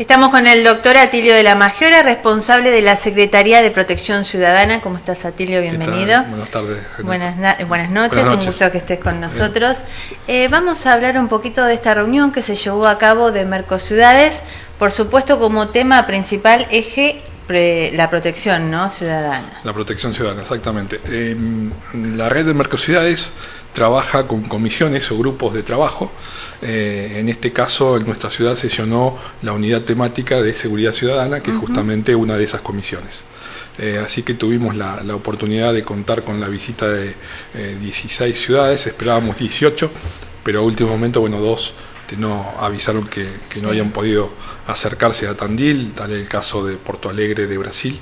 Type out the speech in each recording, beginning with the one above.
Estamos con el doctor Atilio de la Maggiora, responsable de la Secretaría de Protección Ciudadana. ¿Cómo estás, Atilio? Bienvenido. Buenas tardes. Buenas noches, un gusto que estés con nosotros. Vamos a hablar un poquito de esta reunión que se llevó a cabo de Mercociudades, por supuesto como tema principal eje la protección, ¿no?, ciudadana. La protección ciudadana, exactamente. La red de Mercociudades trabaja con comisiones o grupos de trabajo. En este caso, en nuestra ciudad sesionó la unidad temática de seguridad ciudadana, que es justamente una de esas comisiones. Así que tuvimos la oportunidad de contar con la visita de 16 ciudades, esperábamos 18, pero a último momento, bueno, 2 no avisaron que no habían podido acercarse a Tandil, tal el caso de Porto Alegre de Brasil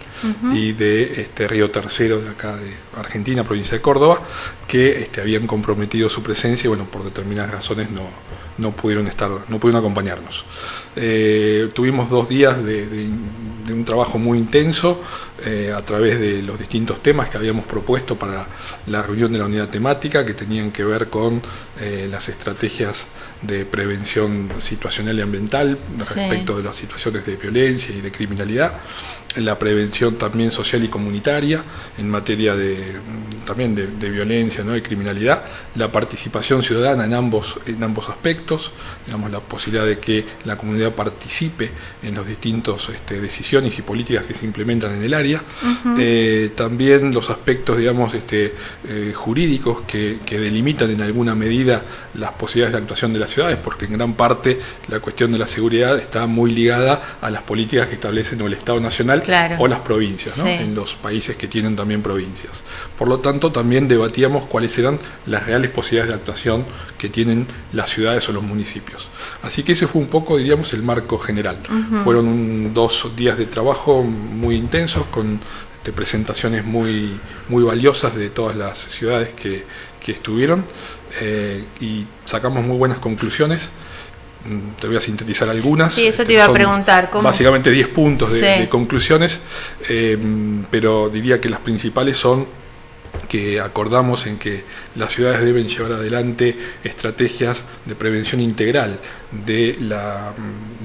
y de Río Tercero de acá de Argentina, provincia de Córdoba, que habían comprometido su presencia y bueno, por determinadas razones no pudieron acompañarnos. Tuvimos 2 días de un trabajo muy intenso a través de los distintos temas que habíamos propuesto para la reunión de la unidad temática, que tenían que ver con las estrategias de prevención situacional y ambiental respecto de las situaciones de violencia y de criminalidad, la prevención también social y comunitaria en materia también de violencia, ¿no?, y criminalidad, la participación ciudadana en ambos aspectos, digamos, la posibilidad de que la comunidad participe en los distintos decisiones y políticas que se implementan en el área, también los aspectos, digamos, jurídicos que delimitan en alguna medida las posibilidades de actuación de las ciudades, porque en gran parte la cuestión de la seguridad está muy ligada a las políticas que establecen o el Estado Nacional o las provincias, ¿no?, en los países que tienen también provincias. Por lo tanto, también debatíamos cuáles eran las reales posibilidades de actuación que tienen las ciudades o los municipios. Así que ese fue un poco, diríamos, el marco general. Fueron 2 días de trabajo muy intensos, con presentaciones muy valiosas de todas las ciudades que estuvieron, y sacamos muy buenas conclusiones. Te voy a sintetizar algunas. Sí, eso te iba a preguntar. ¿Cómo? Básicamente 10 puntos de conclusiones, pero diría que las principales son que acordamos en que las ciudades deben llevar adelante estrategias de prevención integral de la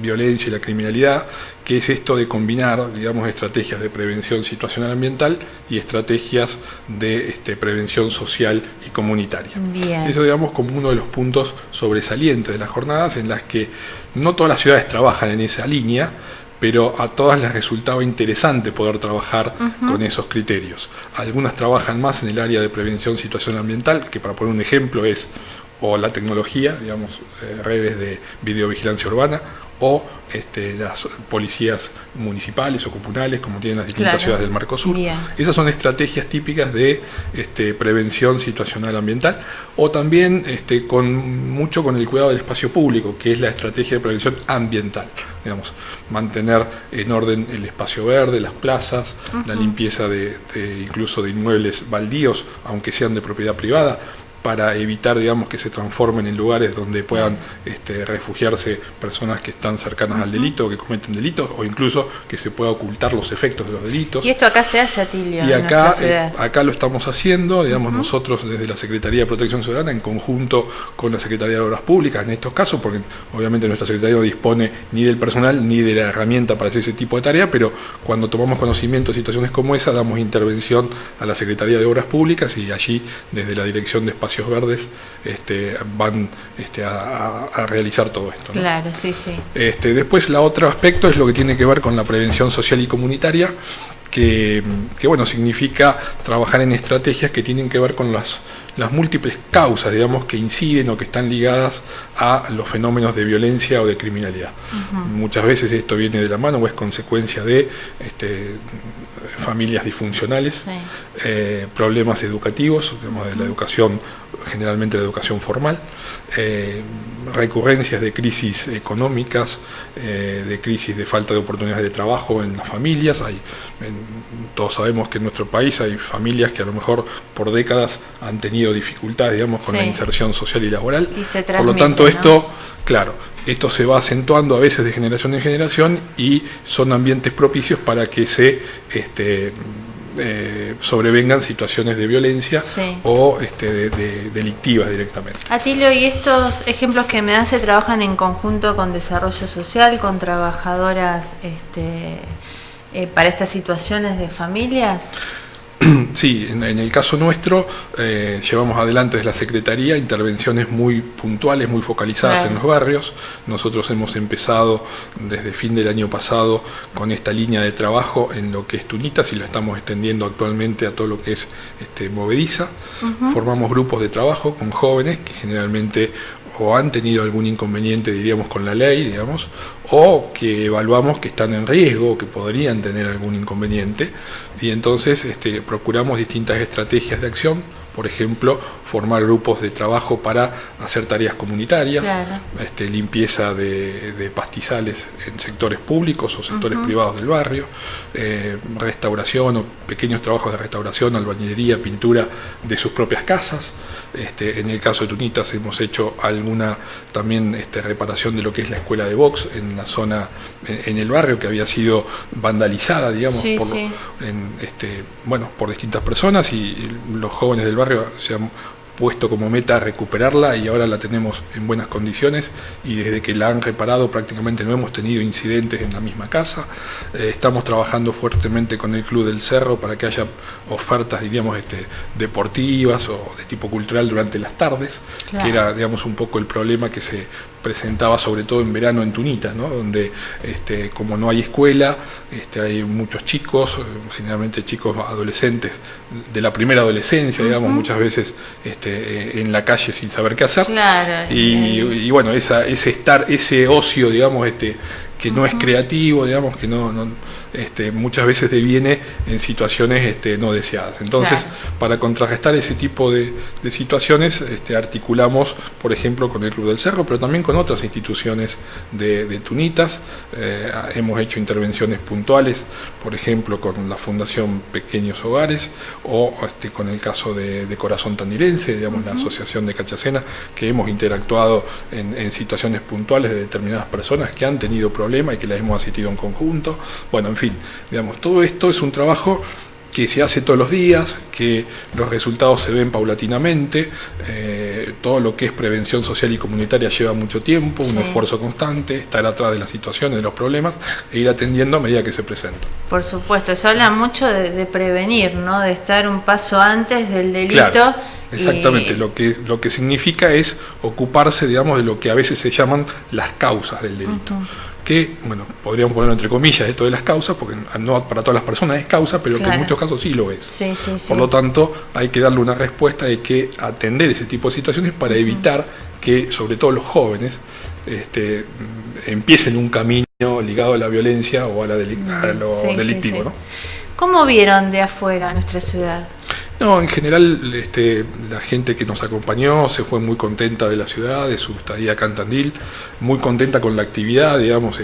violencia y la criminalidad, que es esto de combinar, digamos, estrategias de prevención situacional ambiental y estrategias de prevención social y comunitaria. Bien. Eso, digamos, como uno de los puntos sobresalientes de las jornadas, en las que no todas las ciudades trabajan en esa línea, pero a todas les resultaba interesante poder trabajar con esos criterios. Algunas trabajan más en el área de prevención situacional ambiental, que para poner un ejemplo es o la tecnología, digamos, redes de videovigilancia urbana, o las policías municipales o comunales, como tienen las distintas ciudades del Mercosur. Bien. Esas son estrategias típicas de prevención situacional ambiental, o también mucho con el cuidado del espacio público, que es la estrategia de prevención ambiental. Digamos, mantener en orden el espacio verde, las plazas, la limpieza incluso de inmuebles baldíos, aunque sean de propiedad privada, para evitar, digamos, que se transformen en lugares donde puedan refugiarse personas que están cercanas al delito o que cometen delitos, o incluso que se pueda ocultar los efectos de los delitos. Y esto acá se hace, Atilio. Y acá lo estamos haciendo, digamos, nosotros desde la Secretaría de Protección Ciudadana, en conjunto con la Secretaría de Obras Públicas, en estos casos, porque obviamente nuestra Secretaría no dispone ni del personal ni de la herramienta para hacer ese tipo de tarea, pero cuando tomamos conocimiento de situaciones como esa, damos intervención a la Secretaría de Obras Públicas, y allí, desde la Dirección de Espacios Verdes, van a realizar todo esto, ¿no? Claro, sí. Después, la otro aspecto es lo que tiene que ver con la prevención social y comunitaria, que bueno, significa trabajar en estrategias que tienen que ver con las múltiples causas, digamos, que inciden o que están ligadas a los fenómenos de violencia o de criminalidad. Muchas veces esto viene de la mano o es consecuencia de familias disfuncionales, problemas educativos, digamos, de la educación, generalmente la educación formal, recurrencias de crisis económicas, de crisis de falta de oportunidades de trabajo en las familias. Todos sabemos que en nuestro país hay familias que a lo mejor por décadas han tenido dificultades, digamos, con la inserción social y laboral. Por lo tanto, esto, claro, esto se va acentuando a veces de generación en generación, y son ambientes propicios para que se sobrevengan situaciones de violencia o delictivas directamente. Atilio, ¿y estos ejemplos que me das se trabajan en conjunto con desarrollo social, con trabajadoras para estas situaciones de familias? Sí, en el caso nuestro llevamos adelante desde la Secretaría intervenciones muy puntuales, muy focalizadas en los barrios. Nosotros hemos empezado desde fin del año pasado con esta línea de trabajo en lo que es Tunitas y lo estamos extendiendo actualmente a todo lo que es Movediza. Formamos grupos de trabajo con jóvenes que generalmente o han tenido algún inconveniente, diríamos, con la ley, digamos, o que evaluamos que están en riesgo o que podrían tener algún inconveniente, y entonces procuramos distintas estrategias de acción. Por ejemplo, formar grupos de trabajo para hacer tareas comunitarias, limpieza de pastizales en sectores públicos o sectores privados del barrio, restauración o pequeños trabajos de restauración, albañilería, pintura de sus propias casas. En el caso de Tunitas hemos hecho alguna también reparación de lo que es la escuela de box en la zona, en el barrio, que había sido vandalizada, digamos, por distintas personas, y los jóvenes del barrio se han puesto como meta recuperarla y ahora la tenemos en buenas condiciones, y desde que la han reparado prácticamente no hemos tenido incidentes en la misma casa. Estamos trabajando fuertemente con el Club del Cerro para que haya ofertas, diríamos, deportivas o de tipo cultural durante las tardes, que era, digamos, un poco el problema que se presentaba sobre todo en verano en Tunitas, ¿no? Donde como no hay escuela, hay muchos chicos, generalmente chicos adolescentes de la primera adolescencia, digamos, muchas veces en la calle sin saber qué hacer. Y bueno, ese ocio, digamos, que no es creativo, digamos, que muchas veces deviene en situaciones no deseadas. Entonces, para contrarrestar ese tipo de situaciones, articulamos, por ejemplo, con el Club del Cerro, pero también con otras instituciones de Tunitas. Hemos hecho intervenciones puntuales, por ejemplo, con la Fundación Pequeños Hogares, o con el caso de Corazón Tandilense, digamos, la Asociación de Cachacena, que hemos interactuado en situaciones puntuales de determinadas personas que han tenido problemas y que las hemos asistido en conjunto. Bueno, en fin, digamos, todo esto es un trabajo que se hace todos los días, que los resultados se ven paulatinamente. Todo lo que es prevención social y comunitaria lleva mucho tiempo, un esfuerzo constante, estar atrás de las situaciones, de los problemas, e ir atendiendo a medida que se presentan. Por supuesto, se habla mucho de prevenir, ¿no? De estar un paso antes del delito. Claro. Exactamente, lo que significa es ocuparse, digamos, de lo que a veces se llaman las causas del delito. Que, bueno, podríamos ponerlo entre comillas esto de las causas, porque no para todas las personas es causa, pero que en muchos casos sí lo es. Por lo tanto, hay que darle una respuesta, hay que atender ese tipo de situaciones para evitar que, sobre todo los jóvenes, empiecen un camino ligado a la violencia o a lo delictivo, ¿no? ¿Cómo vieron de afuera nuestra ciudad? No, en general la gente que nos acompañó se fue muy contenta de la ciudad, de su estadía acá en Tandil, muy contenta con la actividad, digamos.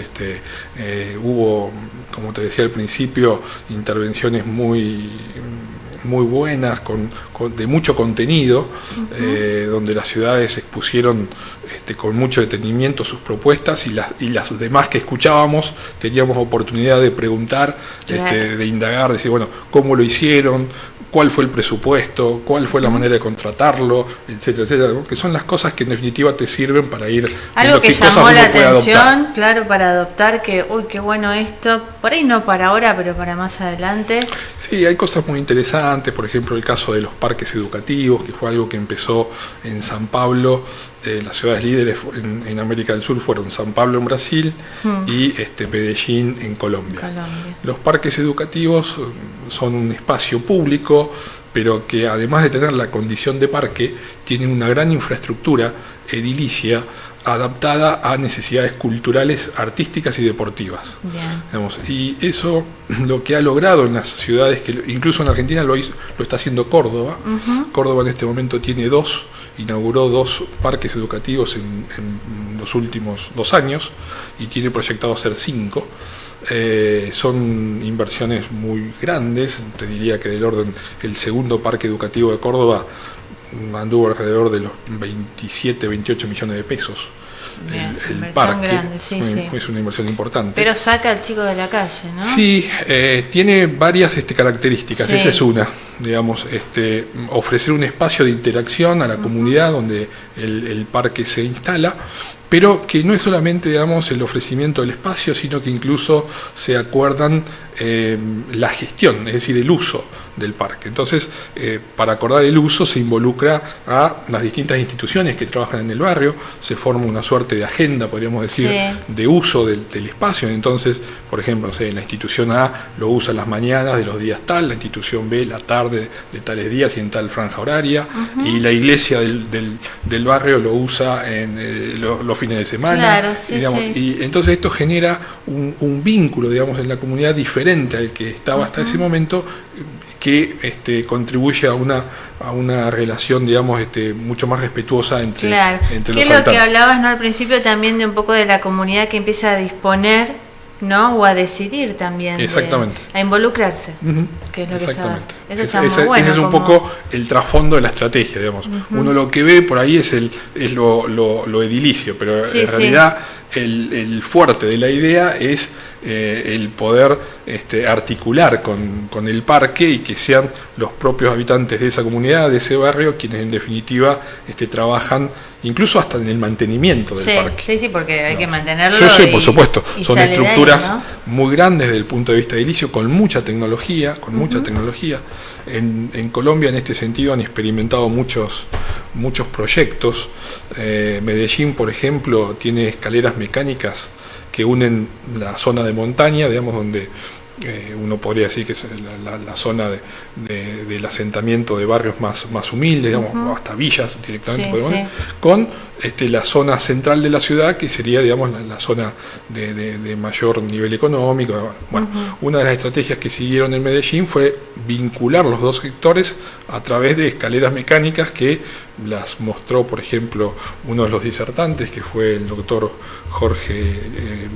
Hubo, como te decía al principio, intervenciones muy buenas, de mucho contenido, donde las ciudades expusieron con mucho detenimiento sus propuestas, y las demás que escuchábamos teníamos oportunidad de preguntar, de indagar, de decir, bueno, ¿cómo lo hicieron? ¿Cuál fue el presupuesto? ¿Cuál fue la manera de contratarlo? Etcétera, etcétera, ¿no? Que son las cosas que en definitiva te sirven para ir algo que llamó la atención, claro, para adoptar, que uy, qué bueno esto, por ahí no para ahora, pero para más adelante. Sí, hay cosas muy interesantes, por ejemplo el caso de los parques educativos, que fue algo que empezó en San Pablo. Las ciudades líderes en América del Sur fueron San Pablo en Brasil y Medellín en Colombia. Los parques educativos son un espacio público, pero que además de tener la condición de parque, tienen una gran infraestructura edilicia adaptada a necesidades culturales, artísticas y deportivas. Digamos, y eso lo que ha logrado en las ciudades, que incluso en Argentina lo está haciendo Córdoba. Córdoba en este momento inauguró 2 parques educativos en los últimos 2 años y tiene proyectado hacer 5. Son inversiones muy grandes, te diría que del orden, el segundo parque educativo de Córdoba anduvo alrededor de los 27, 28 millones de pesos. el parque. Grande, sí. Es una inversión importante. Pero saca al chico de la calle, ¿no? Sí, tiene varias características. Sí. Esa es una, digamos, ofrecer un espacio de interacción a la comunidad donde el parque se instala, pero que no es solamente, digamos, el ofrecimiento del espacio, sino que incluso se acuerdan la gestión, es decir, el uso del parque. Entonces, para acordar el uso se involucra a las distintas instituciones que trabajan en el barrio, se forma una suerte de agenda, podríamos decir, de uso del espacio. Entonces, por ejemplo, no sé, la institución A lo usa las mañanas de los días tal, la institución B la tarde de tales días y en tal franja horaria, y la iglesia del barrio lo usa en los fines de semana. Claro, digamos, y entonces esto genera un vínculo, digamos, en la comunidad diferente al que estaba hasta ese momento, que contribuye a una relación, digamos, mucho más respetuosa entre los habitantes. ¿Qué es lo que hablabas, no, al principio también de un poco de la comunidad que empieza a disponer, ¿no? O a decidir también. Exactamente. A involucrarse. Que es lo Exactamente. Eso está muy bueno. Ese es un poco el trasfondo de la estrategia, digamos. Uno lo que ve por ahí es lo edilicio, pero en realidad el fuerte de la idea es el poder articular con el parque y que sean los propios habitantes de esa comunidad, de ese barrio, quienes en definitiva trabajan incluso hasta en el mantenimiento del parque. Sí, porque hay que mantenerlo. Sí, por supuesto. Son estructuras muy grandes desde el punto de vista edilicio, con mucha tecnología, En Colombia, en este sentido, han experimentado muchos proyectos. Medellín, por ejemplo, tiene escaleras mecánicas que unen la zona de montaña, digamos, donde uno podría decir que es la zona del asentamiento de barrios más humildes, digamos, hasta villas directamente, con la zona central de la ciudad, que sería, digamos, la zona de mayor nivel económico. Bueno, una de las estrategias que siguieron en Medellín fue vincular los dos sectores a través de escaleras mecánicas que las mostró, por ejemplo, uno de los disertantes, que fue el doctor Jorge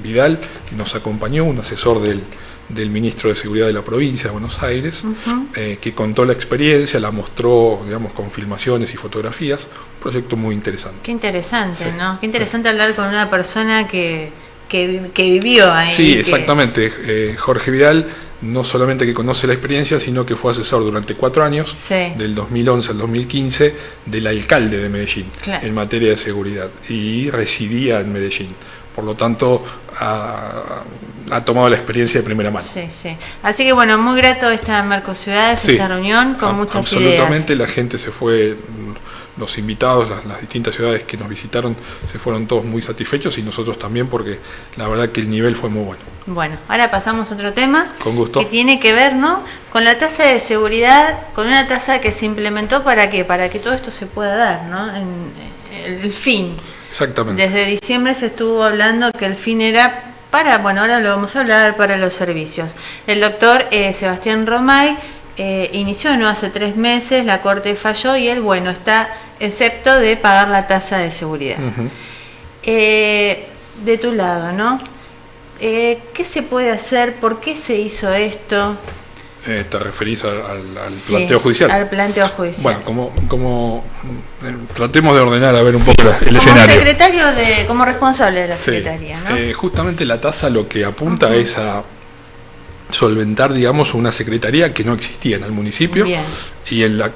Vidal, que nos acompañó, un asesor del ministro de Seguridad de la provincia de Buenos Aires, que contó la experiencia, la mostró, digamos, con filmaciones y fotografías. Un proyecto muy interesante. Qué interesante, ¿no? Qué interesante hablar con una persona que vivió ahí. Sí, exactamente. Jorge Vidal no solamente que conoce la experiencia, sino que fue asesor durante 4 años, del 2011 al 2015, del alcalde de Medellín, en materia de seguridad, y residía en Medellín. Por lo tanto, ha tomado la experiencia de primera mano. Así que bueno, muy grato esta Mercociudades, esta reunión con muchas ideas. Absolutamente, la gente se fue, los invitados, las distintas ciudades que nos visitaron, se fueron todos muy satisfechos y nosotros también, porque la verdad que el nivel fue muy bueno. Bueno, ahora pasamos a otro tema. Con gusto. Que tiene que ver, ¿no?, con la tasa de seguridad, con una tasa que se implementó ¿para qué? Para que todo esto se pueda dar, ¿no? El fin. Exactamente. Desde diciembre se estuvo hablando que el fin era ahora lo vamos a hablar, para los servicios. El doctor Sebastián Romay inició no hace 3 meses, la Corte falló y él, está excepto de pagar la tasa de seguridad. De tu lado, ¿no? ¿Qué se puede hacer? ¿Por qué se hizo esto? ¿Te referís al planteo judicial? Al planteo judicial. Bueno, como tratemos de ordenar a ver un poco el escenario. Como responsable de la Secretaría, ¿no? Justamente la tasa lo que apunta es a solventar, digamos, una secretaría que no existía en el municipio. Bien.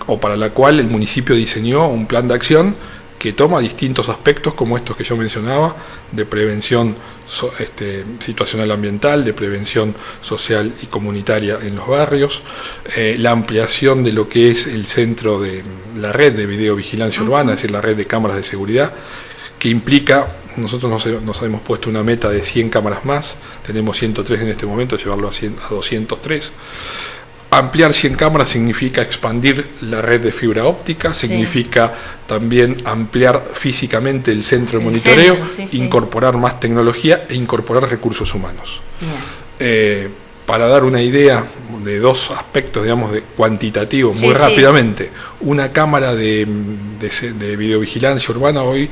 O para la cual el municipio diseñó un plan de acción que toma distintos aspectos como estos que yo mencionaba, de prevención situacional ambiental, de prevención social y comunitaria en los barrios, la ampliación de lo que es el centro de la red de videovigilancia urbana, es decir, la red de cámaras de seguridad, que implica, nosotros nos hemos puesto una meta de 100 cámaras más, tenemos 103 en este momento, llevarlo a 203. Ampliar 100 cámaras significa expandir la red de fibra óptica, significa también ampliar físicamente el centro de monitoreo, incorporar más tecnología e incorporar recursos humanos. Para dar una idea de 2 aspectos, digamos, de cuantitativo, muy rápidamente, una cámara de videovigilancia urbana hoy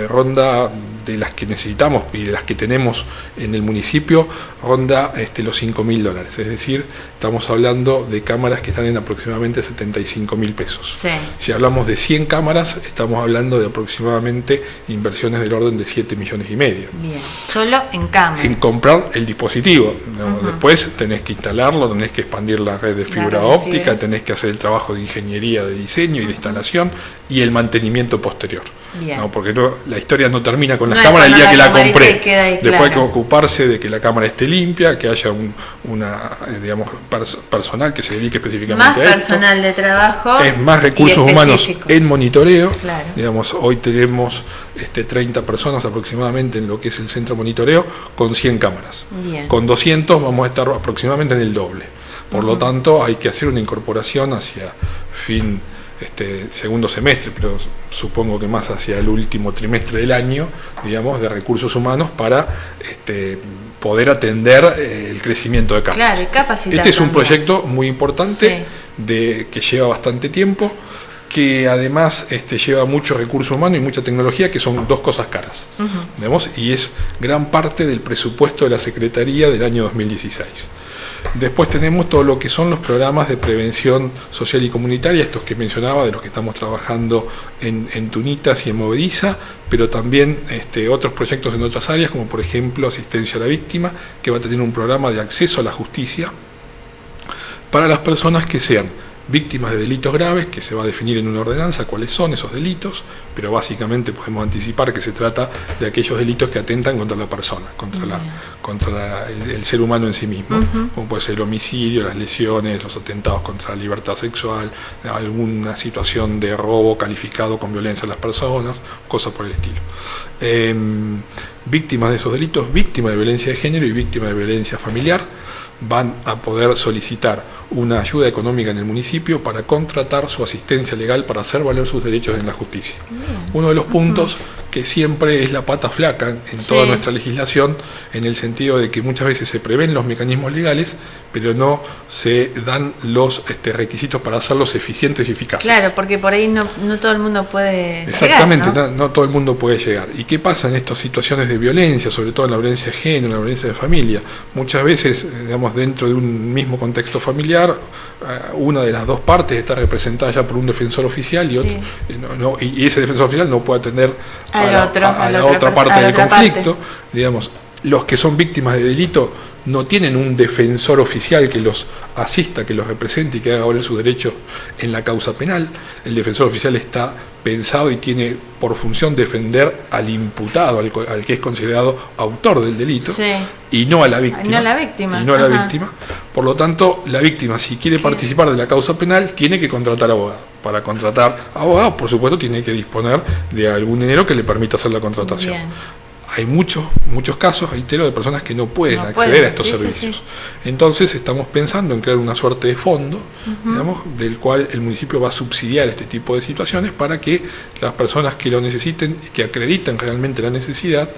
ronda de las que necesitamos y de las que tenemos en el municipio ronda los $5.000. Es decir, estamos hablando de cámaras que están en aproximadamente 75.000 pesos. Sí. Si hablamos de 100 cámaras, estamos hablando de aproximadamente inversiones del orden de 7,5 millones. Bien, solo en cámaras. En comprar el dispositivo. Después tenés que instalarlo, tenés que expandir la red de fibra óptica, tenés que hacer el trabajo de ingeniería, de diseño y de instalación y el mantenimiento posterior. ¿No? Porque la historia no termina con las cámaras el día que la compré. Después hay que ocuparse de que la cámara esté limpia, que haya personal que se dedique específicamente a esto. Más personal de trabajo. Es más recursos humanos en monitoreo. Claro. Hoy tenemos 30 personas aproximadamente en lo que es el centro de monitoreo con 100 cámaras. Bien. Con 200 vamos a estar aproximadamente en el doble. Por lo tanto, hay que hacer una incorporación hacia fin segundo semestre, pero supongo que más hacia el último trimestre del año, de recursos humanos para poder atender el crecimiento de cámaras. Claro, y capacitar. Este es un proyecto muy importante que lleva bastante tiempo, que además lleva mucho recurso humano y mucha tecnología, que son dos cosas caras, y es gran parte del presupuesto de la Secretaría del año 2016. Después tenemos todo lo que son los programas de prevención social y comunitaria, estos que mencionaba, de los que estamos trabajando en Tunitas y en Movediza, pero también otros proyectos en otras áreas, como por ejemplo asistencia a la víctima, que va a tener un programa de acceso a la justicia para las personas que sean víctimas de delitos graves, que se va a definir en una ordenanza cuáles son esos delitos, pero básicamente podemos anticipar que se trata de aquellos delitos que atentan contra la persona, contra el ser humano en sí mismo, como puede ser el homicidio, las lesiones, los atentados contra la libertad sexual, alguna situación de robo calificado con violencia a las personas, cosas por el estilo. Víctimas de esos delitos, víctimas de violencia de género y víctimas de violencia familiar, van a poder solicitar una ayuda económica en el municipio para contratar su asistencia legal para hacer valer sus derechos en la justicia. Uno de los puntos que siempre es la pata flaca en toda nuestra legislación, en el sentido de que muchas veces se prevén los mecanismos legales, pero no se dan los requisitos para hacerlos eficientes y eficaces. Claro, porque por ahí no todo el mundo puede Exactamente, llegar, ¿no? No todo el mundo puede llegar. ¿Y qué pasa en estas situaciones de violencia, sobre todo en la violencia de género, en la violencia de familia? Muchas veces, dentro de un mismo contexto familiar, una de las dos partes está representada ya por un defensor oficial y ese defensor oficial no puede atender a la otra parte del conflicto. Los que son víctimas de delito no tienen un defensor oficial que los asista, que los represente y que haga valer sus derechos en la causa penal. El defensor oficial está pensado y tiene por función defender al imputado, al que es considerado autor del delito, y no a la víctima. Por lo tanto, la víctima, si quiere participar de la causa penal, tiene que contratar abogado. Para contratar abogado, por supuesto, tiene que disponer de algún dinero que le permita hacer la contratación. Hay muchos casos, reitero, de personas que no pueden acceder a estos servicios. Entonces estamos pensando en crear una suerte de fondo, del cual el municipio va a subsidiar este tipo de situaciones para que las personas que lo necesiten y que acrediten realmente la necesidad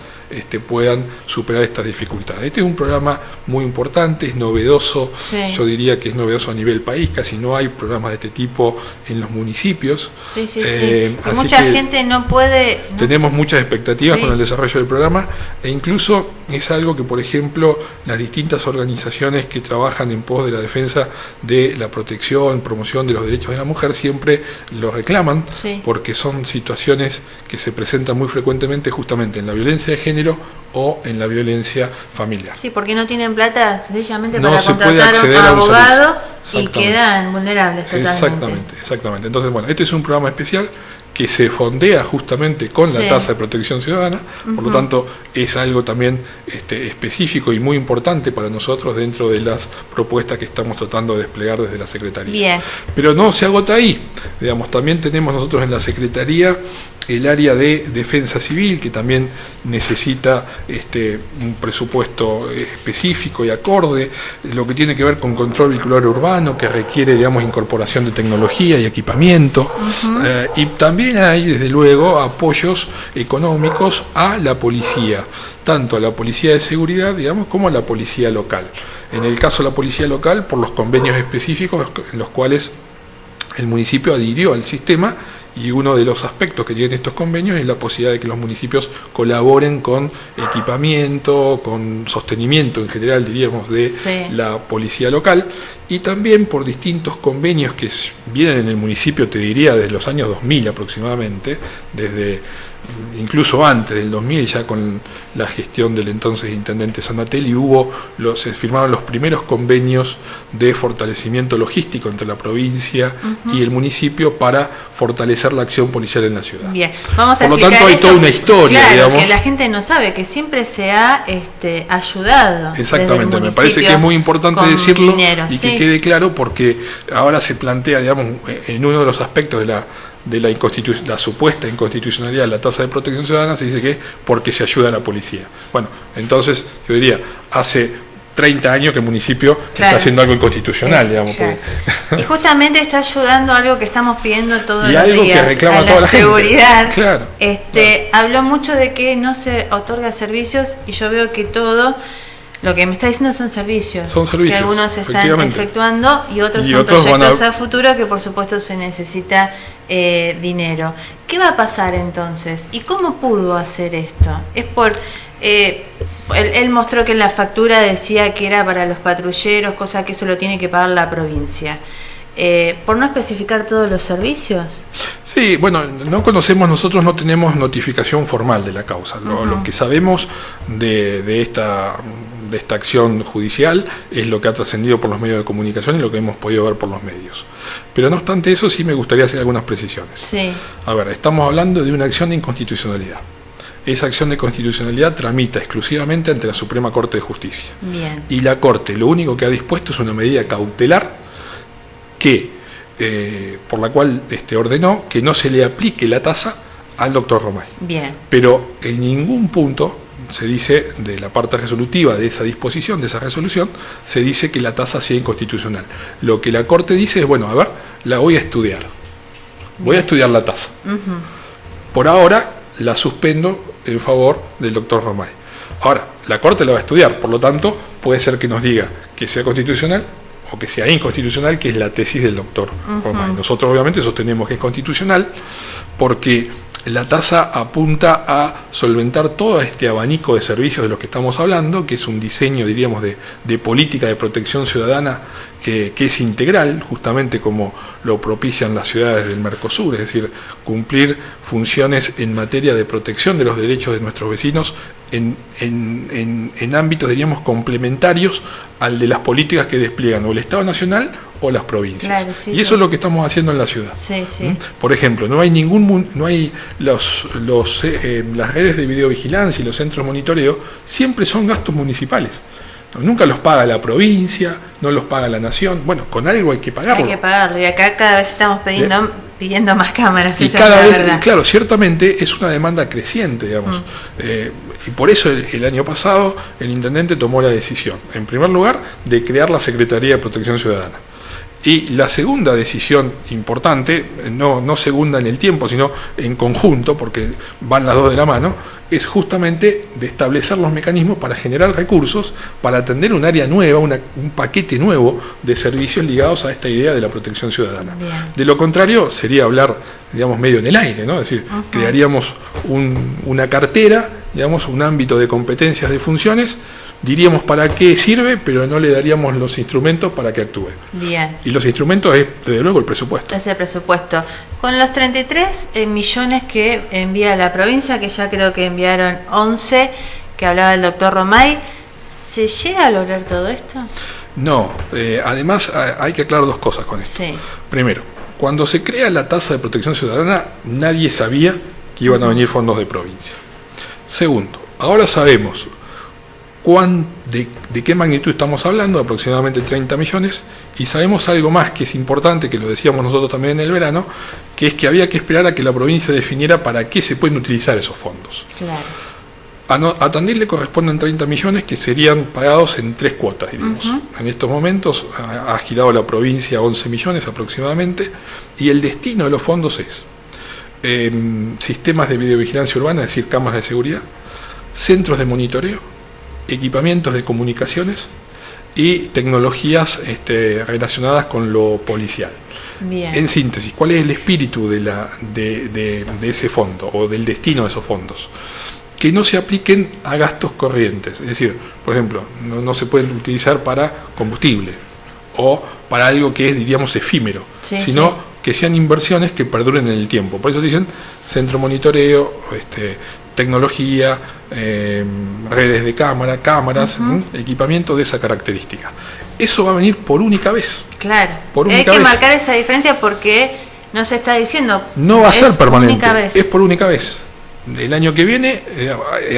puedan superar estas dificultades. Este es un programa muy importante, es novedoso, yo diría que es novedoso a nivel país, casi no hay programas de este tipo en los municipios. Y mucha gente no puede... Tenemos muchas expectativas con el desarrollo del programa, e incluso es algo que, por ejemplo, las distintas organizaciones que trabajan en pos de la defensa de la protección, promoción de los derechos de la mujer siempre lo reclaman, porque son situaciones que se presentan muy frecuentemente justamente en la violencia de género o en la violencia familiar. Sí, porque no tienen plata sencillamente no para se contratar puede acceder a un a un abogado y quedan vulnerables totalmente. Exactamente. Entonces, este es un programa especial que se fondea justamente con la tasa de protección ciudadana, por lo tanto es algo también específico y muy importante para nosotros dentro de las propuestas que estamos tratando de desplegar desde la Secretaría. Bien. Pero no se agota ahí, también tenemos nosotros en la Secretaría el área de defensa civil, que también necesita un presupuesto específico y acorde, lo que tiene que ver con control vehicular urbano, que requiere incorporación de tecnología y equipamiento, y también hay desde luego apoyos económicos a la policía, tanto a la policía de seguridad, como a la policía local. En el caso de la policía local, por los convenios específicos en los cuales el municipio adhirió al sistema y uno de los aspectos que tienen estos convenios es la posibilidad de que los municipios colaboren con equipamiento, con sostenimiento en general, diríamos, de la policía local, y también por distintos convenios que vienen en el municipio, te diría, desde los años 2000 aproximadamente, desde incluso antes del 2000, ya con la gestión del entonces intendente Sanatelli, se firmaron los primeros convenios de fortalecimiento logístico entre la provincia y el municipio para fortalecer la acción policial en la ciudad. Bien, vamos a Por lo tanto, hay toda una historia, claro, digamos. Que la gente no sabe, que siempre se ha ayudado. Exactamente, me parece que es muy importante decirlo y que quede claro, porque ahora se plantea, digamos, en uno de los aspectos de la supuesta inconstitucionalidad de la tasa de protección ciudadana, se dice que es porque se ayuda a la policía. Bueno, entonces yo diría, hace 30 años que el municipio está haciendo algo inconstitucional, digamos. Claro. Y justamente está ayudando a algo que estamos pidiendo todos y los algo días, que reclama a toda la seguridad. Claro. Habló mucho de que no se otorga servicios, y yo veo que todo lo que me está diciendo son servicios. Que algunos están efectuando y otros son proyectos a futuro, que por supuesto se necesita dinero. ¿Qué va a pasar entonces? ¿Y cómo pudo hacer esto? Es por... Él mostró que en la factura decía que era para los patrulleros, cosa que eso lo tiene que pagar la provincia. ¿Por no especificar todos los servicios? Sí, bueno, nosotros no tenemos notificación formal de la causa. Lo que sabemos de esta acción judicial es lo que ha trascendido por los medios de comunicación y lo que hemos podido ver por los medios. Pero no obstante eso, sí me gustaría hacer algunas precisiones. Sí. A ver, estamos hablando de una acción de inconstitucionalidad. Esa acción de constitucionalidad tramita exclusivamente ante la Suprema Corte de Justicia. Bien. Y la Corte lo único que ha dispuesto es una medida cautelar por la cual ordenó que no se le aplique la tasa al doctor Romay. Bien. Pero en ningún punto se dice, de la parte resolutiva de esa disposición, de esa resolución, se dice que la tasa sea inconstitucional. Lo que la Corte dice es, bueno, a ver, la voy a estudiar. Voy a estudiar la tasa. Por ahora la suspendo en favor del doctor Romay. Ahora, la Corte la va a estudiar, por lo tanto, puede ser que nos diga que sea constitucional o que sea inconstitucional, que es la tesis del doctor Romay. Nosotros obviamente sostenemos que es constitucional porque la tasa apunta a solventar todo este abanico de servicios de los que estamos hablando, que es un diseño, diríamos, de política de protección ciudadana que es integral, justamente como lo propician las ciudades del Mercosur, es decir, cumplir funciones en materia de protección de los derechos de nuestros vecinos en ámbitos, diríamos, complementarios al de las políticas que despliegan o el Estado Nacional o las provincias. Claro, sí, y eso es lo que estamos haciendo en la ciudad. Sí, sí. Por ejemplo, no hay las redes de videovigilancia y los centros de monitoreo siempre son gastos municipales. Nunca los paga la provincia, no los paga la nación. Bueno, con algo hay que pagarlo. Hay que pagarlo, y acá cada vez estamos pidiendo más cámaras. Y cada vez, claro, ciertamente es una demanda creciente, digamos. Y por eso el año pasado el intendente tomó la decisión, en primer lugar, de crear la Secretaría de Protección Ciudadana. Y la segunda decisión importante, no segunda en el tiempo, sino en conjunto, porque van las dos de la mano, es justamente de establecer los mecanismos para generar recursos, para atender un área nueva, un paquete nuevo de servicios ligados a esta idea de la protección ciudadana. Bien. De lo contrario, sería hablar, digamos, medio en el aire, ¿no? Es decir, crearíamos una cartera, digamos, un ámbito de competencias, de funciones, diríamos para qué sirve, pero no le daríamos los instrumentos para que actúe. Bien. Y los instrumentos es, desde luego, el presupuesto. Es el presupuesto. Con los 33 millones que envía la provincia, que ya creo que enviaron 11, que hablaba el doctor Romay, ¿se llega a lograr todo esto? No, además hay que aclarar dos cosas con esto. Sí. Primero, cuando se crea la tasa de protección ciudadana, nadie sabía que iban a venir fondos de provincia. Segundo, ahora sabemos de qué magnitud estamos hablando, aproximadamente 30 millones, y sabemos algo más que es importante, que lo decíamos nosotros también en el verano, que es que había que esperar a que la provincia definiera para qué se pueden utilizar esos fondos. Claro. A Tandil le corresponden 30 millones que serían pagados en 3 cuotas, diríamos. En estos momentos ha girado la provincia 11 millones aproximadamente, y el destino de los fondos es sistemas de videovigilancia urbana, es decir, cámaras de seguridad, centros de monitoreo, equipamientos de comunicaciones y tecnologías relacionadas con lo policial. Bien. En síntesis, ¿cuál es el espíritu de ese fondo o del destino de esos fondos? Que no se apliquen a gastos corrientes, es decir, por ejemplo, no se pueden utilizar para combustible o para algo que es, diríamos, efímero, sino que sean inversiones que perduren en el tiempo. Por eso dicen centro monitoreo, tecnología, redes de cámaras, equipamiento de esa característica. Eso va a venir por única vez. Claro, hay que marcar esa diferencia porque no se está diciendo. No va a ser permanente, es por única vez. El año que viene,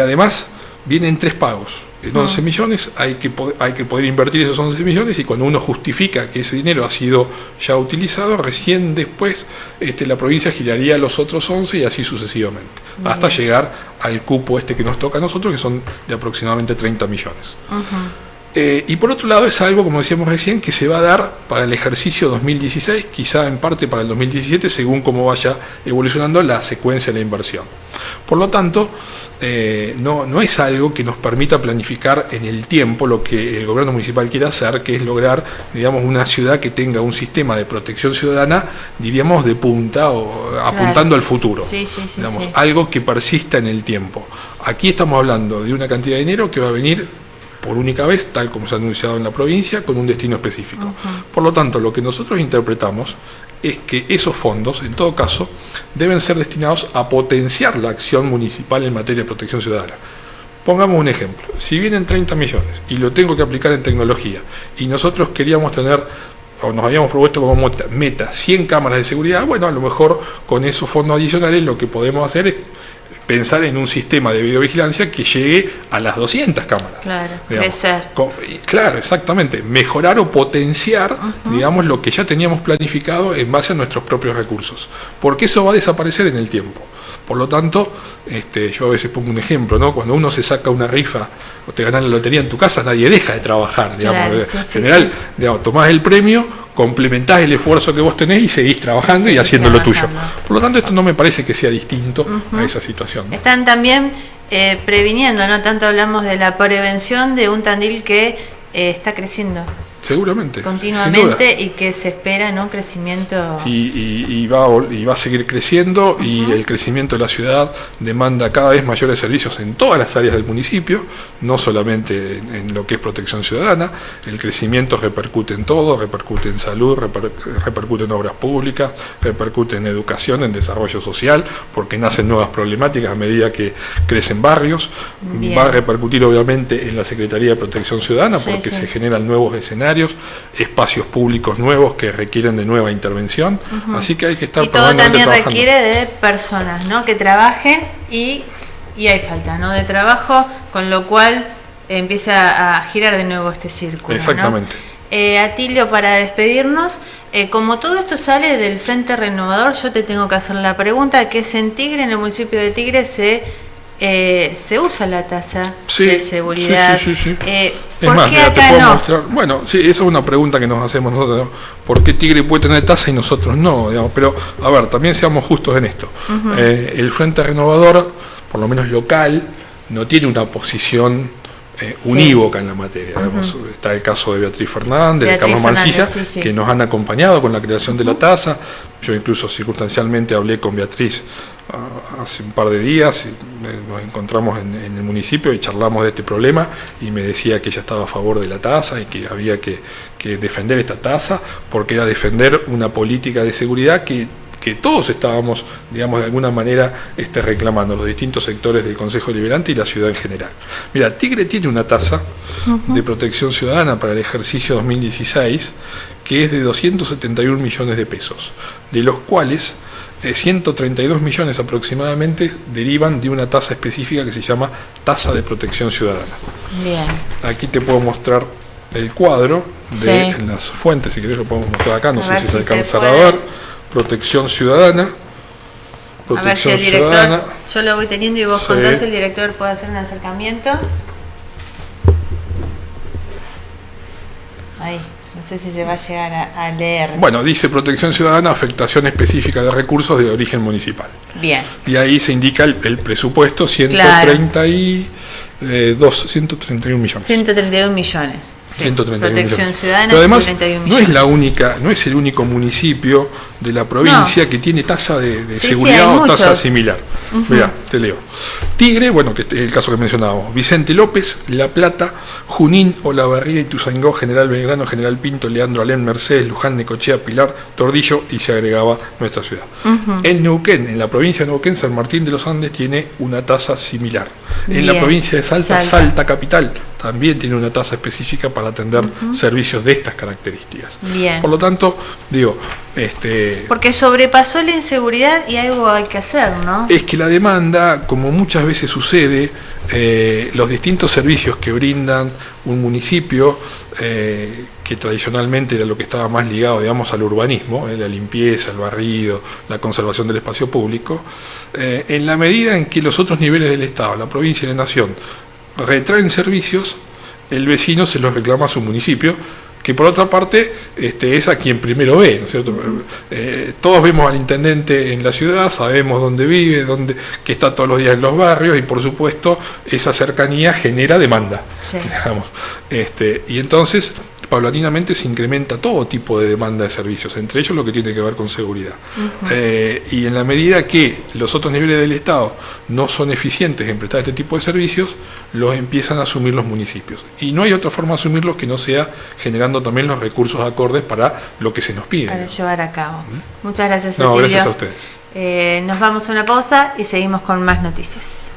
además, vienen 3 pagos. En 11 millones hay que poder invertir esos 11 millones y cuando uno justifica que ese dinero ha sido ya utilizado, recién después la provincia giraría los otros 11 y así sucesivamente, hasta llegar al cupo que nos toca a nosotros, que son de aproximadamente 30 millones. Y por otro lado es algo, como decíamos recién, que se va a dar para el ejercicio 2016, quizá en parte para el 2017, según cómo vaya evolucionando la secuencia de la inversión. Por lo tanto, no es algo que nos permita planificar en el tiempo lo que el gobierno municipal quiere hacer, que es lograr, digamos, una ciudad que tenga un sistema de protección ciudadana, diríamos, de punta o apuntando al futuro. Digamos, algo que persista en el tiempo. Aquí estamos hablando de una cantidad de dinero que va a venir por única vez, tal como se ha anunciado en la provincia, con un destino específico. Por lo tanto, lo que nosotros interpretamos es que esos fondos, en todo caso, deben ser destinados a potenciar la acción municipal en materia de protección ciudadana. Pongamos un ejemplo. Si vienen 30 millones y lo tengo que aplicar en tecnología, y nosotros queríamos tener, o nos habíamos propuesto como meta 100 cámaras de seguridad, bueno, a lo mejor con esos fondos adicionales lo que podemos hacer es pensar en un sistema de videovigilancia que llegue a las 200 cámaras. Claro, crecer. Claro, exactamente. Mejorar o potenciar, digamos, lo que ya teníamos planificado en base a nuestros propios recursos. Porque eso va a desaparecer en el tiempo. Por lo tanto, yo a veces pongo un ejemplo, ¿no? Cuando uno se saca una rifa o te ganas la lotería en tu casa, nadie deja de trabajar, digamos. Claro, en general, digamos, tomás el premio, complementás el esfuerzo que vos tenés y seguís trabajando y haciendo lo tuyo. Por lo tanto, esto no me parece que sea distinto a esa situación, ¿no? Están también previniendo, ¿no? Tanto hablamos de la prevención de un Tandil que está creciendo. Seguramente. Continuamente y que se espera, ¿no? Crecimiento. Y va a seguir creciendo y el crecimiento de la ciudad demanda cada vez mayores servicios en todas las áreas del municipio, no solamente en lo que es protección ciudadana. El crecimiento repercute en todo, repercute en salud, repercute en obras públicas, repercute en educación, en desarrollo social, porque nacen nuevas problemáticas a medida que crecen barrios. Bien. Va a repercutir obviamente en la Secretaría de Protección Ciudadana porque se generan nuevos escenarios, espacios públicos nuevos que requieren de nueva intervención, así que hay que estar permanentemente trabajando. Y todo también requiere de personas, ¿no? Que trabajen y hay falta, ¿no? De trabajo, con lo cual empieza a girar de nuevo este círculo. Exactamente. ¿No? Atilio, para despedirnos, como todo esto sale del Frente Renovador, yo te tengo que hacer la pregunta, que es en Tigre, en el municipio de Tigre, se usa la tasa de seguridad. Sí. ¿Por qué acá no? Mostrar. Bueno, sí, esa es una pregunta que nos hacemos nosotros, ¿no? ¿Por qué Tigre puede tener tasa y nosotros no? Digamos, pero, a ver, también seamos justos en esto. El Frente Renovador, por lo menos local, no tiene una posición unívoca en la materia. Está el caso de Beatriz Fernández, de Carlos Mancilla, que nos han acompañado con la creación de la tasa. Yo incluso circunstancialmente hablé con Beatriz hace un par de días, nos encontramos en el municipio y charlamos de este problema y me decía que ella estaba a favor de la tasa y que había que defender esta tasa porque era defender una política de seguridad que todos estábamos, digamos, de alguna manera reclamando, los distintos sectores del Consejo Deliberante y la ciudad en general. Mira, Tigre tiene una tasa de protección ciudadana para el ejercicio 2016 que es de 271 millones de pesos, de los cuales 132 millones aproximadamente derivan de una tasa específica que se llama tasa de protección ciudadana. Bien. Aquí te puedo mostrar el cuadro de las fuentes, si querés lo podemos mostrar acá, no sé si se alcanza a ver. Protección ciudadana. A ver si el director, yo lo voy teniendo y vos contás, el director puede hacer un acercamiento. Ahí. No sé si se va a llegar a leer. Bueno, dice protección ciudadana, afectación específica de recursos de origen municipal. Bien. Y ahí se indica el presupuesto, 131 millones. 131 millones. Sí. 131 protección millones. ciudadana, Pero además, 131 millones. no es el único municipio de la provincia que tiene tasa de Sí, seguridad hay o tasa muchos. similar. Mirá, te leo. Tigre, bueno, que es el caso que mencionábamos. Vicente López, La Plata, Junín, Olavarría, Ituzaingó, General Belgrano, General Pinto, Leandro Alem, Mercedes, Luján, Necochea, Pilar, Tordillo, y se agregaba nuestra ciudad. En Neuquén, en la provincia de Neuquén, San Martín de los Andes tiene una tasa similar. En la provincia de Salta Capital, también tiene una tasa específica para atender servicios de estas características. Bien. Por lo tanto, digo, porque sobrepasó la inseguridad y algo hay que hacer, ¿no? es que la demanda, como muchas veces sucede, los distintos servicios que brindan un municipio, que tradicionalmente era lo que estaba más ligado, digamos, al urbanismo, la limpieza, el barrido, la conservación del espacio público, en la medida en que los otros niveles del Estado, la provincia y la nación, retraen servicios, el vecino se los reclama a su municipio, que por otra parte es a quien primero ve, ¿no es cierto? Todos vemos al intendente en la ciudad, sabemos dónde vive, que está todos los días en los barrios, y por supuesto esa cercanía genera demanda, Sí. digamos. Y entonces paulatinamente se incrementa todo tipo de demanda de servicios, entre ellos lo que tiene que ver con seguridad. Y en la medida que los otros niveles del Estado no son eficientes en prestar este tipo de servicios, los empiezan a asumir los municipios. Y no hay otra forma de asumirlos que no sea generando también los recursos acordes para lo que se nos pide. Para llevar a cabo. Muchas gracias, No, Atilio. gracias a ustedes. Nos vamos a una pausa y seguimos con más noticias.